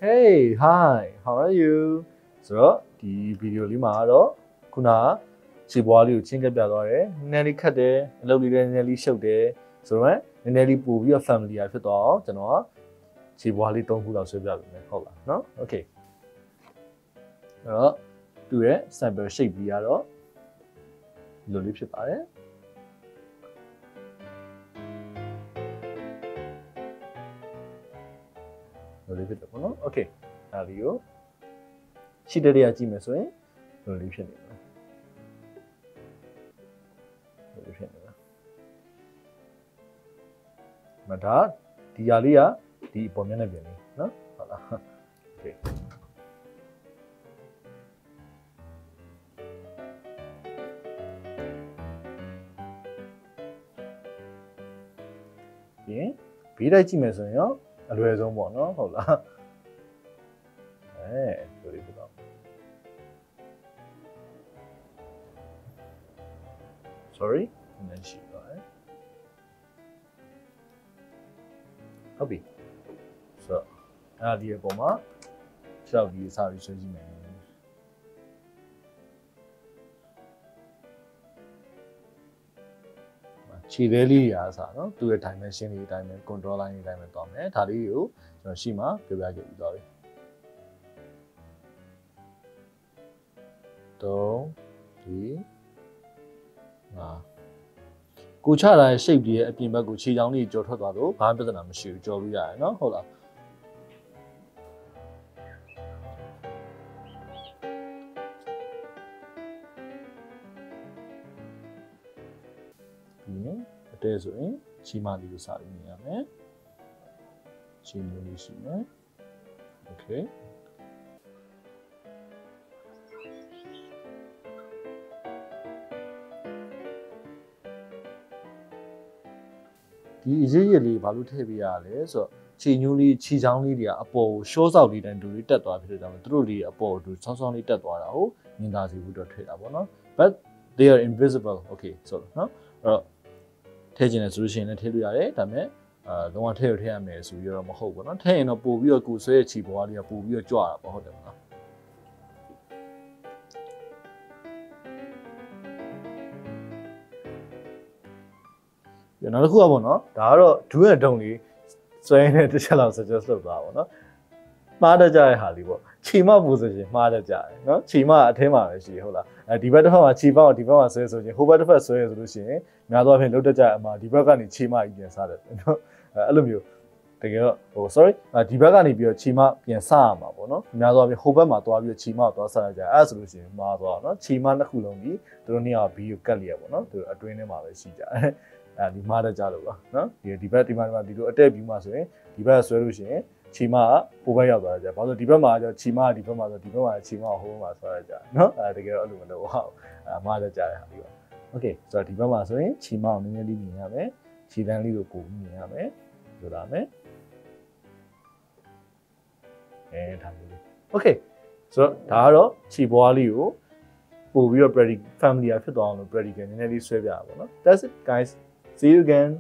Hey, hi, how are you? So, the video လေးမှာတော့ခုနခြေပွားလေးကိုချင်းကပ်ပြသွားတယ်။နည်းနည်းလေးခတ်တယ်။အလုပ်လေးလည်းနည်းနည်းလေးရှုပ်တယ်။ဆိုတော့နည်းနည်းလေးပို့ပြီးတော့ family ဖြစ်သွားအောင်ကျွန်တော်ခြေပွားလေး3ခုလောက်ဆွဲပြပေးမယ်ဟုတ်လားနော် Okay အဲ့တော့သူရဲ့ sample shape ကြီးကတော့ဒီလိုလေးဖြစ်ပါတယ်လိုလေးဖြစ်တယ်ပေါ့နော် Okay ဒါလေးကိုရှိတဲ့နေရာကြည့်မယ်ဆိုရင်လိုလေးဖြစ်နေတယ်လိုလေးဖြစ်နေတယ်မဒါဒီຢာလေးကဒီပေါ်မျက်နှာပြင်လေးနော်ဟုတ်လား Okay ပြင်ဘေးတိုက်ကြည့်မယ်ဆိုရင်ရောအလွယ်ဆုံးပေါ့နော်ဟုတ်လားဆိုလေးဖြစ်တော့ sorry နည်းရှိပါဟုတ်ပြီဆိုတော့အဲ့ဒီအပေါ်မှာရှောက်ပြီးစာပြီးဆွဲကြည့်မယ်ခြေသေးလေးရာစားနော်သူ့ရဲ့ dimension လေးအတိုင်းပဲ control line လေးအတိုင်းပဲသွားမယ်ဒါလေးကိုကျွန်တော်ရှိမှပြောပြခဲ့ပြီးသွားပြီကိုချတာရဲ့ shape တွေရဲ့အပြင်ဘက်ကိုခြေချောင်းလေးကြော်ထွက်သွားလို့ဘာမှပြဿနာမရှိဘူးကြော်လို့ရတယ်နော်ဟုတ်လားအတဲဆိုရင်ခြေမလေးကိုစပြီးမြင်ရမယ်ခြေမျိုးလေးရှိမယ် Okay ဒီအရေးရလေးဘာလို့ထည့်ပေးရလဲဆိုတော့ခြေညိုးလေးခြေချောင်းလေးတွေကအပေါ်ကိုရှော့ဆောက်လေးတိုင်းတူလေးတက်သွားဖြစ်တဲ့ကြောင့်သူတို့လေးအပေါ်ကိုဆောင်းဆောင်းလေးတက်သွားတာကိုမြင်သာစေဖို့အတွက်ထည့်တာပေါ့နော် but they are invisible okay ဆိုတော့နော်အဲ့တော့ထည့်ခြင်းနဲ့ဆိုလို့ရှိရင်လည်းထည့်လို့ရတယ်ဒါပေမဲ့လုံးဝထည့်ရရမယ်ဆိုပြီးတော့မဟုတ်ဘူးနော်ထည့်ရင်တော့ပို့ပြီးတော့ကိုယ်ဆွဲရဲ့ခြေပေါ်လေးကပို့ပြီးတော့ကြွတာပေါ့ဟုတ်တယ်မလားနောက်တစ်ခုကပေါ့နော်ဒါကတော့ do and don't လေးစွဲနေတဲ့တစ်ချက်လောက် suggest လုပ်သွားပါပေါ့နော်မှားတတ်ကြတဲ့ဟာလေးပေါ့ခြေမ position မှားတတ်ကြတယ်နော်ခြေမအထဲမှာပဲရှိဟုတ်လားဒီဘက်တစ်ဖက်မှာခြေပေါက်ဒီဘက်မှာဆွဲဆိုရင်ဟိုဘက်တစ်ဖက်ဆွဲရဆိုလို့ရှိရင်များသောအားဖြင့်လုတ်တတ်ကြအမှာဒီဘက်ကနေခြေမကြီးပြန်စားတယ်နော်အဲ့လိုမျိုးတကယ်တော့ဟို sorry ဒီဘက်ကနေပြီးတော့ခြေမပြန်စားရမှာပေါ့နော်များသောအားဖြင့်ဟိုဘက်မှာသွားပြီးတော့ခြေမကိုသွားစားရကြအဲ့ဆိုလို့ရှိရင်မှားသွားနော်ခြေမနှစ်ခုလုံးကြီးသူတို့နှစ်ယောက်ဘီကိုကတ်လျက်ပေါ့နော်သူအတွင်းထဲမှာပဲရှိကြတယ်ဒီမှားတတ်ကြလို့ပါနော်ဒီဘက်ဒီမှာဒီလိုအတက်ဗျူးမှာဆိုရင်ဒီဘက်ဆွဲလို့ရှိရင်ခြေမကဟိုဘက်ရောက်သွားကြဘာလို့ဒီဘက်မှာကျခြေမကဒီဘက်မှာဆိုဒီဘက်မှာခြေမကဟိုဘက်မှာဆွဲရကြနော်တကယ်တော့အဲ့လိုမလုပ်ပါဘူးမှားတတ်ကြတဲ့ဟာဒီပါ Okay ဆိုတော့ဒီဘက်မှာဆိုရင်ခြေမကိုနည်းနည်းလေးမြင်ရမယ်ခြေတန်းလေးကိုပို့မြင်ရမယ်ဆိုလာမယ်ဒါမျိုးလေး Okay ဆိုတော့ဒါကတော့ခြေပွားလေးကိုပို့ပြီးတော့ family ဖြစ်သွားအောင်လို့ practical နည်းနည်းလေးဆွဲပြရပါတော့နော် That's it guys see you again